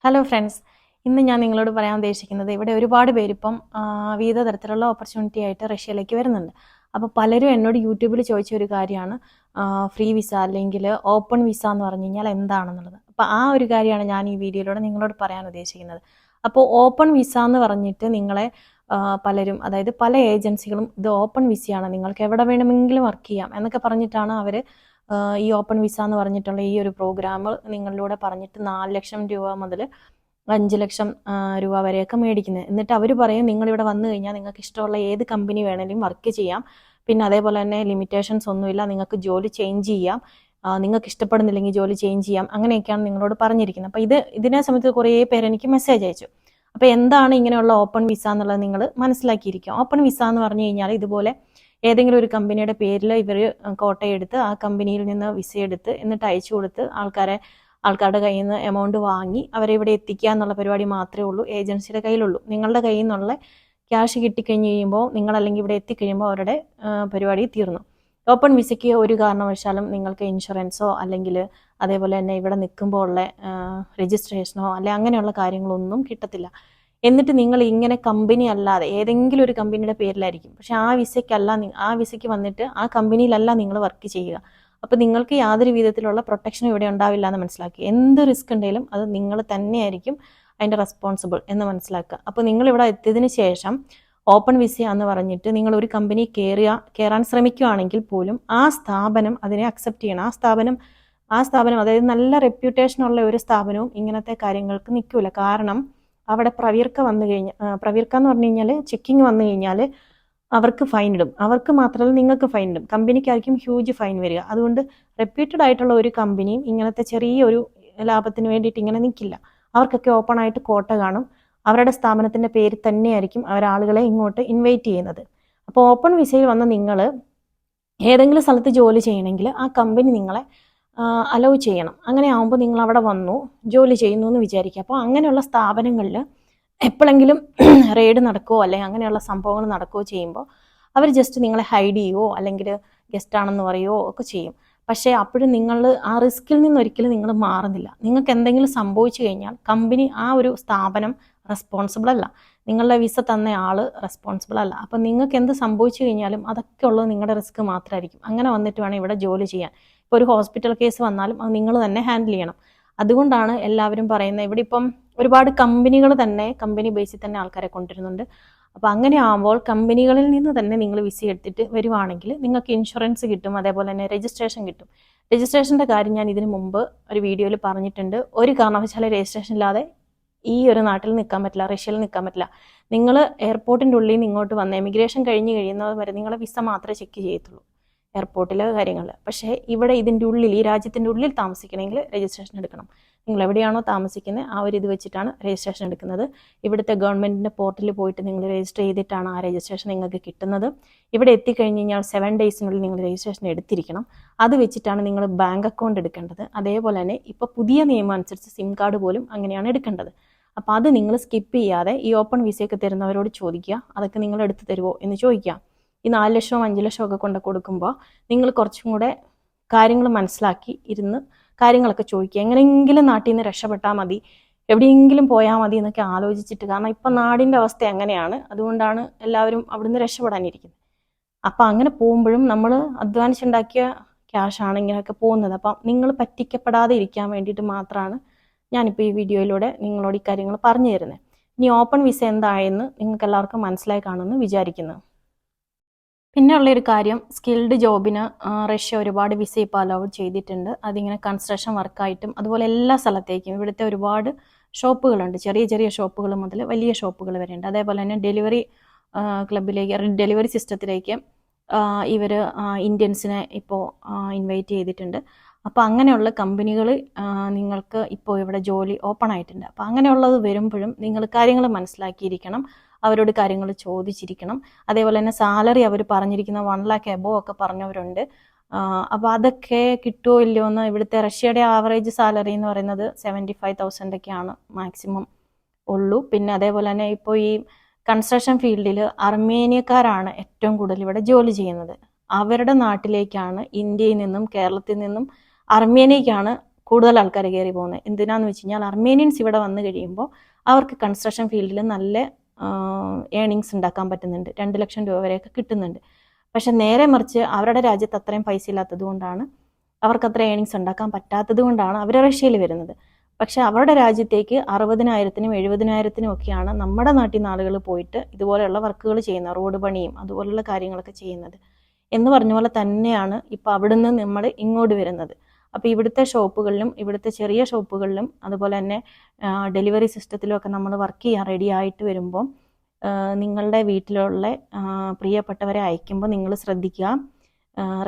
Hello friends, ഇന്ന് ഞാൻ നിങ്ങളോട് പറയാൻ ഉദ്ദേശിക്കുന്നത് ഇവിടെ ഒരുപാട് പേരിപ്പം വിവിധ തരത്തിലുള്ള ഓപ്പർച്യൂണിറ്റി ആയിട്ട് റഷ്യയിലേക്ക് വരുന്നുണ്ട്. അപ്പോൾ പലരും എന്നോട് യൂട്യൂബിൽ ചോദിച്ച ഒരു കാര്യമാണ് ഫ്രീ വിസ അല്ലെങ്കിൽ ഓപ്പൺ വിസ എന്ന് പറഞ്ഞു കഴിഞ്ഞാൽ എന്താണെന്നുള്ളത്. അപ്പോൾ ആ ഒരു കാര്യമാണ് ഞാൻ ഈ വീഡിയോയിലൂടെ നിങ്ങളോട് പറയാൻ ഉദ്ദേശിക്കുന്നത്. അപ്പോൾ ഓപ്പൺ വിസ എന്ന് പറഞ്ഞിട്ട് നിങ്ങളെ പലരും, അതായത് പല ഏജൻസികളും ഇത് ഓപ്പൺ വിസയാണ്, നിങ്ങൾക്ക് എവിടെ വേണമെങ്കിലും വർക്ക് ചെയ്യാം എന്നൊക്കെ പറഞ്ഞിട്ടാണ് അവർ ഈ ഓപ്പൺ വിസ എന്ന് പറഞ്ഞിട്ടുള്ള ഈ ഒരു പ്രോഗ്രാം നിങ്ങളിലൂടെ പറഞ്ഞിട്ട് 4 ലക്ഷം രൂപ മുതൽ 5 ലക്ഷം രൂപ വരെയൊക്കെ മേടിക്കുന്നത്. എന്നിട്ട് അവർ പറയും നിങ്ങളിവിടെ വന്നു കഴിഞ്ഞാൽ നിങ്ങൾക്ക് ഇഷ്ടമുള്ള ഏത് കമ്പനി വേണമെങ്കിലും വർക്ക് ചെയ്യാം, പിന്നെ അതേപോലെ തന്നെ ലിമിറ്റേഷൻസ് ഒന്നുമില്ല, നിങ്ങൾക്ക് ജോലി ചേഞ്ച് ചെയ്യാം, നിങ്ങൾക്ക് ഇഷ്ടപ്പെടുന്നില്ലെങ്കിൽ ജോലി ചേഞ്ച് ചെയ്യാം, അങ്ങനെയൊക്കെയാണ് നിങ്ങളോട് പറഞ്ഞിരിക്കുന്നത്. അപ്പോൾ ഇതിനെ സംബന്ധിച്ച് കുറേ പേര് എനിക്ക് മെസ്സേജ് അയച്ചു. അപ്പോൾ എന്താണ് ഇങ്ങനെയുള്ള ഓപ്പൺ വിസ എന്നുള്ളത് നിങ്ങൾ മനസ്സിലാക്കിയിരിക്കും. ഓപ്പൺ വിസ എന്ന് പറഞ്ഞു കഴിഞ്ഞാൽ ഇതുപോലെ ഏതെങ്കിലും ഒരു കമ്പനിയുടെ പേരിൽ ഇവർ കോട്ടയെടുത്ത് ആ കമ്പനിയിൽ നിന്ന് വിസ എടുത്ത് എന്നിട്ട് അയച്ചു കൊടുത്ത് ആൾക്കാരുടെ കയ്യിൽ നിന്ന് എമൗണ്ട് വാങ്ങി അവരെ ഇവിടെ എത്തിക്കുക എന്നുള്ള പരിപാടി മാത്രമേ ഉള്ളൂ, ഏജൻസിയുടെ കയ്യിലുള്ളൂ. നിങ്ങളുടെ കയ്യിൽ നിന്നുള്ള ക്യാഷ് കിട്ടിക്കഴിഞ്ഞ് കഴിയുമ്പോൾ നിങ്ങളല്ലെങ്കിൽ ഇവിടെ എത്തിക്കഴിയുമ്പോൾ അവരുടെ പരിപാടി തീർന്നു. ഓപ്പൺ വിസയ്ക്ക് ഒരു കാരണവശാലും നിങ്ങൾക്ക് ഇൻഷുറൻസോ അല്ലെങ്കിൽ അതേപോലെ തന്നെ ഇവിടെ നിൽക്കുമ്പോൾ ഉള്ള രജിസ്ട്രേഷനോ അല്ലെ അങ്ങനെയുള്ള കാര്യങ്ങളൊന്നും കിട്ടത്തില്ല. എന്നിട്ട് നിങ്ങൾ ഇങ്ങനെ കമ്പനി അല്ലാതെ ഏതെങ്കിലും ഒരു കമ്പനിയുടെ പേരിലായിരിക്കും, പക്ഷെ ആ വിസയ്ക്ക് വന്നിട്ട് ആ കമ്പനിയിലല്ല നിങ്ങൾ വർക്ക് ചെയ്യുക. അപ്പോൾ നിങ്ങൾക്ക് യാതൊരു വിധത്തിലുള്ള പ്രൊട്ടക്ഷനും ഇവിടെ ഉണ്ടാവില്ല എന്ന് മനസ്സിലാക്കി. എന്ത് റിസ്ക് ഉണ്ടെങ്കിലും അത് നിങ്ങൾ തന്നെയായിരിക്കും അതിൻ്റെ റെസ്പോൺസിബിൾ എന്ന് മനസ്സിലാക്കുക. അപ്പോൾ നിങ്ങളിവിടെ എത്തിയതിന് ശേഷം ഓപ്പൺ വിസ എന്ന് പറഞ്ഞിട്ട് നിങ്ങൾ ഒരു കമ്പനി കയറാൻ ശ്രമിക്കുകയാണെങ്കിൽ പോലും ആ സ്ഥാപനം അതിനെ അക്സെപ്റ്റ് ചെയ്യണം. ആ സ്ഥാപനം അതായത് നല്ല റെപ്യൂട്ടേഷൻ ഉള്ള ഒരു സ്ഥാപനവും ഇങ്ങനത്തെ കാര്യങ്ങൾക്ക് നിൽക്കില്ല. കാരണം അവിടെ പ്രവീർക്ക എന്ന് പറഞ്ഞു കഴിഞ്ഞാൽ ചെക്കിങ് വന്നു കഴിഞ്ഞാൽ അവർക്ക് ഫൈൻ ഇടും. അവർക്ക് മാത്രമല്ല നിങ്ങൾക്ക് ഫൈൻ ഇടും, കമ്പനിക്കായിരിക്കും ഹ്യൂജ് ഫൈൻ വരിക. അതുകൊണ്ട് റെപ്യൂട്ടഡ് ആയിട്ടുള്ള ഒരു കമ്പനിയും ഇങ്ങനത്തെ ചെറിയൊരു ലാഭത്തിന് വേണ്ടിയിട്ട് ഇങ്ങനെ നിൽക്കില്ല. അവർക്കൊക്കെ ഓപ്പൺ ആയിട്ട് കോട്ട കാണും, അവരുടെ സ്ഥാപനത്തിൻ്റെ പേര് തന്നെയായിരിക്കും അവരാളുകളെ ഇങ്ങോട്ട് ഇൻവൈറ്റ് ചെയ്യുന്നത്. അപ്പോൾ ഓപ്പൺ വിസയിൽ വന്ന നിങ്ങൾ ഏതെങ്കിലും സ്ഥലത്ത് ജോലി ചെയ്യണമെങ്കിൽ ആ കമ്പനി നിങ്ങളെ അലൗ ചെയ്യണം. അങ്ങനെ ആകുമ്പോൾ നിങ്ങൾ അവിടെ വന്നു ജോലി ചെയ്യുന്നു എന്ന് വിചാരിക്കുക. അപ്പോൾ അങ്ങനെയുള്ള സ്ഥാപനങ്ങളിൽ എപ്പോഴെങ്കിലും റെയ്ഡ് നടക്കുകയോ അല്ലെങ്കിൽ അങ്ങനെയുള്ള സംഭവങ്ങൾ നടക്കുകയോ ചെയ്യുമ്പോൾ അവർ ജസ്റ്റ് നിങ്ങളെ ഹൈഡ് ചെയ്യുകയോ അല്ലെങ്കിൽ ഗസ്റ്റ് ആണെന്ന് പറയുകയോ ഒക്കെ ചെയ്യും. പക്ഷേ അപ്പോഴും നിങ്ങൾ ആ റിസ്കിൽ നിന്നൊരിക്കലും നിങ്ങൾ മാറുന്നില്ല. നിങ്ങൾക്ക് എന്തെങ്കിലും സംഭവിച്ചു കഴിഞ്ഞാൽ കമ്പനി, ആ ഒരു സ്ഥാപനം റെസ്പോൺസിബിൾ അല്ല, നിങ്ങളുടെ വിസ തന്ന ആൾ റെസ്പോൺസിബിൾ അല്ല. അപ്പം നിങ്ങൾക്ക് എന്ത് സംഭവിച്ചു കഴിഞ്ഞാലും അതൊക്കെ ഉള്ളത് നിങ്ങളുടെ റിസ്ക് മാത്രമായിരിക്കും. അങ്ങനെ വന്നിട്ട് വേണം ഇവിടെ ജോലി ചെയ്യാൻ. ഇപ്പോൾ ഒരു ഹോസ്പിറ്റൽ കേസ് വന്നാലും അത് നിങ്ങൾ തന്നെ ഹാൻഡിൽ ചെയ്യണം. അതുകൊണ്ടാണ് എല്ലാവരും പറയുന്നത്, ഇവിടെ ഇപ്പം ഒരുപാട് കമ്പനികൾ തന്നെ കമ്പനി ബേസിൽ തന്നെ ആൾക്കാരെ കൊണ്ടുവരുന്നുണ്ട്. അപ്പോൾ അങ്ങനെ ആകുമ്പോൾ കമ്പനികളിൽ നിന്ന് തന്നെ നിങ്ങൾ വിസ എടുത്തിട്ട് വരുവാണെങ്കിൽ നിങ്ങൾക്ക് ഇൻഷുറൻസ് കിട്ടും, അതേപോലെ തന്നെ രജിസ്ട്രേഷൻ കിട്ടും. രജിസ്ട്രേഷൻ്റെ കാര്യം ഞാൻ ഇതിനു മുമ്പ് ഒരു വീഡിയോയിൽ പറഞ്ഞിട്ടുണ്ട്. ഒരു കാരണവശാലും രജിസ്ട്രേഷൻ ഇല്ലാതെ ഈ ഒരു നാട്ടിൽ നിൽക്കാൻ പറ്റില്ല, റഷ്യയിൽ നിൽക്കാൻ പറ്റില്ല. നിങ്ങൾ എയർപോർട്ടിൻ്റെ ഉള്ളിൽ നിന്ന് ഇങ്ങോട്ട് വന്ന് എമിഗ്രേഷൻ കഴിയുന്നത് വരെ നിങ്ങളെ വിസ മാത്രമേ ചെക്ക് ചെയ്യത്തുള്ളൂ എയർപോർട്ടിലെ കാര്യങ്ങളിൽ. പക്ഷേ ഇവിടെ ഇതിൻ്റെ ഉള്ളിൽ, ഈ രാജ്യത്തിൻ്റെ ഉള്ളിൽ താമസിക്കണമെങ്കിൽ രജിസ്ട്രേഷൻ എടുക്കണം. നിങ്ങൾ എവിടെയാണോ താമസിക്കുന്നത് ആ ഒരു ഇത് വെച്ചിട്ടാണ് രജിസ്ട്രേഷൻ എടുക്കുന്നത്. ഇവിടുത്തെ ഗവൺമെൻറ്റിൻ്റെ പോർട്ടലിൽ പോയിട്ട് നിങ്ങൾ രജിസ്റ്റർ ചെയ്തിട്ടാണ് ആ രജിസ്ട്രേഷൻ നിങ്ങൾക്ക് കിട്ടുന്നത്. ഇവിടെ എത്തിക്കഴിഞ്ഞ് കഴിഞ്ഞാൽ 7 ഡേയ്സിനുള്ളിൽ നിങ്ങൾ രജിസ്ട്രേഷൻ എടുത്തിരിക്കണം. അത് വെച്ചിട്ടാണ് നിങ്ങൾ ബാങ്ക് അക്കൗണ്ട് എടുക്കേണ്ടത്. അതേപോലെ തന്നെ ഇപ്പോൾ പുതിയ നിയമം അനുസരിച്ച് സിം കാർഡ് പോലും അങ്ങനെയാണ് എടുക്കേണ്ടത്. അപ്പോൾ അത് നിങ്ങൾ സ്കിപ്പ് ചെയ്യാതെ ഈ ഓപ്പൺ വിസയൊക്കെ തരുന്നവരോട് ചോദിക്കുക, അതൊക്കെ നിങ്ങൾ എടുത്തു തരുമോ എന്ന് ചോദിക്കുക. ഈ 4 ലക്ഷവും 5 ലക്ഷവും ഒക്കെ കൊണ്ട് കൊടുക്കുമ്പോൾ നിങ്ങൾ കുറച്ചും കൂടെ കാര്യങ്ങൾ മനസ്സിലാക്കി ഇരുന്ന് കാര്യങ്ങളൊക്കെ ചോദിക്കുക. എങ്ങനെയെങ്കിലും നാട്ടിൽ നിന്ന് രക്ഷപ്പെട്ടാൽ മതി, എവിടെയെങ്കിലും പോയാൽ മതി എന്നൊക്കെ ആലോചിച്ചിട്ട്. കാരണം ഇപ്പം നാടിൻ്റെ അവസ്ഥ അങ്ങനെയാണ്, അതുകൊണ്ടാണ് എല്ലാവരും അവിടുന്ന് രക്ഷപ്പെടാനിരിക്കുന്നത്. അപ്പം അങ്ങനെ പോകുമ്പോഴും നമ്മൾ അധ്വാനിച്ചുണ്ടാക്കിയ ക്യാഷാണ് ഇങ്ങനെയൊക്കെ പോകുന്നത്. അപ്പം നിങ്ങൾ പറ്റിക്കപ്പെടാതെ ഇരിക്കാൻ വേണ്ടിയിട്ട് മാത്രമാണ് ഞാനിപ്പോൾ ഈ വീഡിയോയിലൂടെ നിങ്ങളോട് ഈ കാര്യങ്ങൾ പറഞ്ഞു തരുന്നത്. ഇനി ഓപ്പൺ വിസ എന്തായെന്ന് നിങ്ങൾക്ക് എല്ലാവർക്കും മനസ്സിലായി കാണുമെന്ന് വിചാരിക്കുന്നു. പിന്നെ ഉള്ളൊരു കാര്യം, സ്കിൽഡ് ജോബിന് റഷ്യ ഒരുപാട് വിസ ഇപ്പോൾ അലൗ ചെയ്തിട്ടുണ്ട്. അതിങ്ങനെ കൺസ്ട്രക്ഷൻ വർക്കായിട്ടും അതുപോലെ എല്ലാ സ്ഥലത്തേക്കും. ഇവിടുത്തെ ഒരുപാട് ഷോപ്പുകളുണ്ട്, ചെറിയ ചെറിയ ഷോപ്പുകൾ മുതൽ വലിയ ഷോപ്പുകൾ വരെ ഉണ്ട്. അതേപോലെ തന്നെ ഡെലിവറി സിസ്റ്റത്തിലേക്ക് ഇവർ ഇന്ത്യൻസിനെ ഇപ്പോൾ ഇൻവൈറ്റ് ചെയ്തിട്ടുണ്ട്. അപ്പോൾ അങ്ങനെയുള്ള കമ്പനികൾ നിങ്ങൾക്ക് ഇപ്പോൾ ഇവിടെ ജോലി ഓപ്പൺ ആയിട്ടുണ്ട്. അപ്പോൾ അങ്ങനെയുള്ളത് വരുമ്പോഴും നിങ്ങൾ കാര്യങ്ങൾ മനസ്സിലാക്കിയിരിക്കണം, അവരോട് കാര്യങ്ങൾ ചോദിച്ചിരിക്കണം. അതേപോലെ തന്നെ സാലറി അവർ പറഞ്ഞിരിക്കുന്ന 1 lakh എബോവ് ഒക്കെ പറഞ്ഞവരുണ്ട്. അപ്പോൾ അതൊക്കെ കിട്ടുമോ ഇല്ലയോ എന്ന്. ഇവിടുത്തെ റഷ്യയുടെ ആവറേജ് സാലറി എന്ന് പറയുന്നത് 75,000 ഒക്കെയാണ് മാക്സിമം ഉള്ളൂ. പിന്നെ അതേപോലെ തന്നെ ഇപ്പോൾ ഈ കൺസ്ട്രക്ഷൻ ഫീൽഡിൽ അർമേനിയക്കാരാണ് ഏറ്റവും കൂടുതൽ ഇവിടെ ജോലി ചെയ്യുന്നത്. അവരുടെ നാട്ടിലേക്കാണ് ഇന്ത്യയിൽ നിന്നും കേരളത്തിൽ നിന്നും അർമേനിയക്കാണ് കൂടുതൽ ആൾക്കാർ കയറി പോകുന്നത്. എന്തിനാന്ന് വെച്ച് കഴിഞ്ഞാൽ അർമേനിയൻസ് ഇവിടെ വന്നു കഴിയുമ്പോൾ അവർക്ക് കൺസ്ട്രക്ഷൻ ഫീൽഡിൽ നല്ല ഏണിങ്സ് ഉണ്ടാക്കാൻ പറ്റുന്നുണ്ട്. 2 ലക്ഷം രൂപ വരെയൊക്കെ കിട്ടുന്നുണ്ട്. പക്ഷെ നേരെ മറിച്ച് അവരുടെ രാജ്യത്ത് അത്രയും പൈസ ഇല്ലാത്തത് കൊണ്ടാണ്, അവർക്ക് അത്ര ഏണിങ്സ് ഉണ്ടാക്കാൻ പറ്റാത്തത് കൊണ്ടാണ് അവർ റഷ്യയിൽ വരുന്നത്. പക്ഷെ അവരുടെ രാജ്യത്തേക്ക് 60,000-നും 70,000-നും ഒക്കെയാണ് നമ്മുടെ നാട്ടിൽ നിന്ന് ആളുകൾ പോയിട്ട് ഇതുപോലെയുള്ള വർക്കുകൾ ചെയ്യുന്നത്, റോഡ് പണിയും അതുപോലുള്ള കാര്യങ്ങളൊക്കെ ചെയ്യുന്നത്. എന്ന് പറഞ്ഞ പോലെ തന്നെയാണ് ഇപ്പോൾ അവിടുന്ന് നമ്മൾ ഇങ്ങോട്ട് വരുന്നത്. അപ്പോൾ ഇവിടുത്തെ ഷോപ്പുകളിലും ഇവിടുത്തെ ചെറിയ ഷോപ്പുകളിലും അതുപോലെ തന്നെ ഡെലിവറി സിസ്റ്റത്തിലും ഒക്കെ നമ്മൾ വർക്ക് ചെയ്യാൻ റെഡി ആയിട്ട് വരുമ്പോൾ നിങ്ങളുടെ വീട്ടിലുള്ള പ്രിയപ്പെട്ടവരെ അയക്കുമ്പോൾ നിങ്ങൾ ശ്രദ്ധിക്കുക,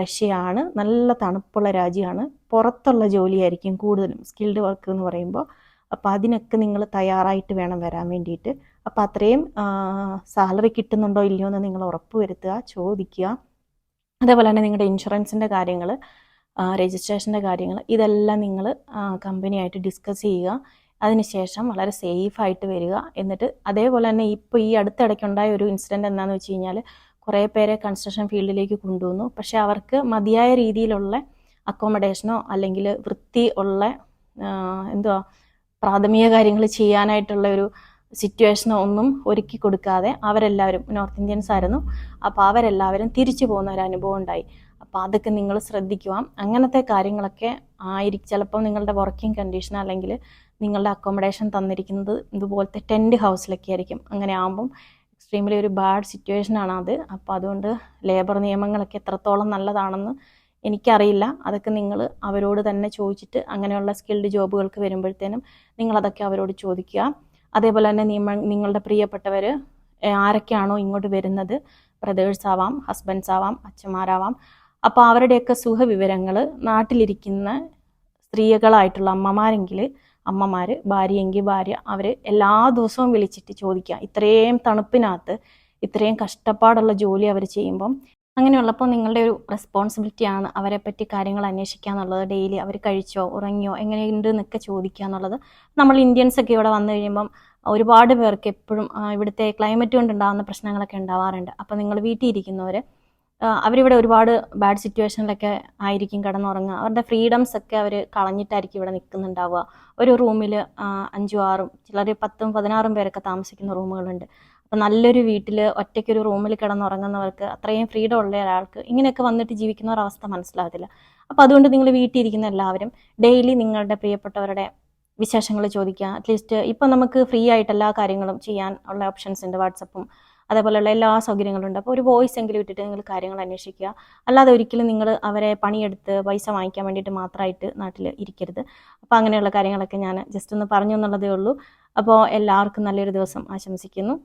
റഷ്യയാണ് നല്ല തണുപ്പുള്ള രാജ്യമാണ്, പുറത്തുള്ള ജോലിയായിരിക്കും കൂടുതലും സ്കിൽഡ് വർക്ക് എന്ന് പറയുമ്പോൾ. അപ്പോൾ അതിനൊക്കെ നിങ്ങൾ തയ്യാറായിട്ട് വേണം വരാൻ വേണ്ടിയിട്ട്. അപ്പോൾ അത്രയും സാലറി കിട്ടുന്നുണ്ടോ ഇല്ലയോ എന്ന് നിങ്ങൾ ഉറപ്പ് വരുത്തുക, ചോദിക്കുക. അതേപോലെ തന്നെ നിങ്ങളുടെ ഇൻഷുറൻസിൻ്റെ കാര്യങ്ങൾ, രജിസ്ട്രേഷൻ്റെ കാര്യങ്ങൾ, ഇതെല്ലാം നിങ്ങൾ കമ്പനിയായിട്ട് ഡിസ്കസ് ചെയ്യുക. അതിനുശേഷം വളരെ സേഫായിട്ട് വരിക. എന്നിട്ട് അതേപോലെ തന്നെ ഇപ്പോൾ ഈ അടുത്തിടയ്ക്കുണ്ടായ ഒരു ഇൻസിഡൻറ്റ് എന്താണെന്ന് വെച്ച് കഴിഞ്ഞാൽ, കുറേ പേരെ കൺസ്ട്രക്ഷൻ ഫീൽഡിലേക്ക് കൊണ്ടുവന്നു. പക്ഷേ അവർക്ക് മതിയായ രീതിയിലുള്ള അക്കോമഡേഷനോ അല്ലെങ്കിൽ വൃത്തി ഉള്ള എന്തുവാ പ്രാഥമിക കാര്യങ്ങൾ ചെയ്യാനായിട്ടുള്ള ഒരു സിറ്റുവേഷനോ ഒന്നും ഒരുക്കി കൊടുക്കാതെ അവരെല്ലാവരും നോർത്ത് ഇന്ത്യൻസ് ആയിരുന്നു. അപ്പോൾ അവരെല്ലാവരും തിരിച്ചു പോകുന്ന ഒരു അനുഭവം ഉണ്ടായി. അപ്പോൾ അതൊക്കെ നിങ്ങൾ ശ്രദ്ധിക്കുക. അങ്ങനത്തെ കാര്യങ്ങളൊക്കെ ആയിരിക്കും ചിലപ്പോൾ നിങ്ങളുടെ വർക്കിംഗ് കണ്ടീഷൻ അല്ലെങ്കിൽ നിങ്ങളുടെ അക്കോമഡേഷൻ തന്നിരിക്കുന്നത് ഇതുപോലത്തെ ടെൻറ്റ് ഹൗസിലൊക്കെ ആയിരിക്കും. അങ്ങനെ ആകുമ്പം എക്സ്ട്രീംലി ഒരു ബാഡ് സിറ്റുവേഷനാണ് അത്. അപ്പോൾ അതുകൊണ്ട് ലേബർ നിയമങ്ങളൊക്കെ എത്രത്തോളം നല്ലതാണെന്ന് എനിക്കറിയില്ല. അതൊക്കെ നിങ്ങൾ അവരോട് തന്നെ ചോദിച്ചിട്ട്, അങ്ങനെയുള്ള സ്കിൽഡ് ജോബുകൾക്ക് വരുമ്പോഴത്തേനും നിങ്ങളതൊക്കെ അവരോട് ചോദിക്കുക. അതേപോലെ തന്നെ നിങ്ങളുടെ പ്രിയപ്പെട്ടവർ ആരൊക്കെയാണോ ഇങ്ങോട്ട് വരുന്നത്, ബ്രദേഴ്സ് ആവാം, ഹസ്ബൻഡ്സ് ആവാം, അച്ഛന്മാരാവാം, അപ്പോൾ അവരുടെയൊക്കെ സുഖവിവരങ്ങൾ നാട്ടിലിരിക്കുന്ന സ്ത്രീകളായിട്ടുള്ള അമ്മമാരെങ്കിൽ അമ്മമാർ, ഭാര്യയെങ്കിൽ ഭാര്യ, അവർ എല്ലാ ദിവസവും വിളിച്ചിട്ട് ചോദിക്കുക. ഇത്രയും തണുപ്പിനകത്ത് ഇത്രയും കഷ്ടപ്പാടുള്ള ജോലി അവർ ചെയ്യുമ്പം അങ്ങനെയുള്ളപ്പോൾ നിങ്ങളുടെ ഒരു റെസ്പോൺസിബിലിറ്റിയാണ് അവരെ പറ്റി കാര്യങ്ങൾ അന്വേഷിക്കുക എന്നുള്ളത്. ഡെയിലി അവർ കഴിച്ചോ ഉറങ്ങിയോ എങ്ങനെയുണ്ട് എന്നൊക്കെ ചോദിക്കുക എന്നുള്ളത്. നമ്മൾ ഇന്ത്യൻസൊക്കെ ഇവിടെ വന്നു കഴിയുമ്പം ഒരുപാട് പേർക്ക് എപ്പോഴും ഇവിടുത്തെ ക്ലൈമറ്റ് കൊണ്ടുണ്ടാകുന്ന പ്രശ്നങ്ങളൊക്കെ ഉണ്ടാവാറുണ്ട്. അപ്പോൾ നിങ്ങൾ വീട്ടിൽ ഇരിക്കുന്നവർ അവരിവിടെ ഒരുപാട് ബാഡ് സിറ്റുവേഷനിലൊക്കെ ആയിരിക്കും കിടന്നുറങ്ങുക. അവരുടെ ഫ്രീഡംസ് ഒക്കെ അവർ കളഞ്ഞിട്ടായിരിക്കും ഇവിടെ നിൽക്കുന്നുണ്ടാവുക. ഒരു റൂമിൽ 5, 6, ചിലർ 10, 16 പേരൊക്കെ താമസിക്കുന്ന റൂമുകളുണ്ട്. അപ്പോൾ നല്ലൊരു വീട്ടിൽ ഒറ്റയ്ക്കൊരു റൂമിൽ കിടന്നുറങ്ങുന്നവർക്ക്, അത്രയും ഫ്രീഡം ഉള്ള ഒരാൾക്ക് ഇങ്ങനെയൊക്കെ വന്നിട്ട് ജീവിക്കുന്ന ഒരവസ്ഥ മനസ്സിലാകത്തില്ല. അപ്പോൾ അതുകൊണ്ട് നിങ്ങൾ വീട്ടിൽ ഇരിക്കുന്ന എല്ലാവരും ഡെയിലി നിങ്ങളുടെ പ്രിയപ്പെട്ടവരുടെ വിശേഷങ്ങൾ ചോദിക്കുക. അറ്റ്ലീസ്റ്റ് ഇപ്പം നമുക്ക് ഫ്രീ ആയിട്ട് എല്ലാ കാര്യങ്ങളും ചെയ്യാൻ ഉള്ള ഓപ്ഷൻസ് ഉണ്ട്, വാട്സപ്പും അതേപോലെയുള്ള എല്ലാ സൗകര്യങ്ങളും ഉണ്ട്. അപ്പോൾ ഒരു വോയിസ് എങ്കിലും ഇട്ടിട്ട് നിങ്ങൾ കാര്യങ്ങൾ അന്വേഷിക്കുക. അല്ലാതെ ഒരിക്കലും നിങ്ങൾ അവരെ പണിയെടുത്ത് പൈസ വാങ്ങിക്കാൻ വേണ്ടിയിട്ട് മാത്രമായിട്ട് നാട്ടിൽ ഇരിക്കരുത്. അപ്പോൾ അങ്ങനെയുള്ള കാര്യങ്ങളൊക്കെ ഞാൻ ജസ്റ്റ് ഒന്ന് പറഞ്ഞു എന്നുള്ളതേ ഉള്ളൂ. അപ്പോൾ എല്ലാവർക്കും നല്ലൊരു ദിവസം ആശംസിക്കുന്നു.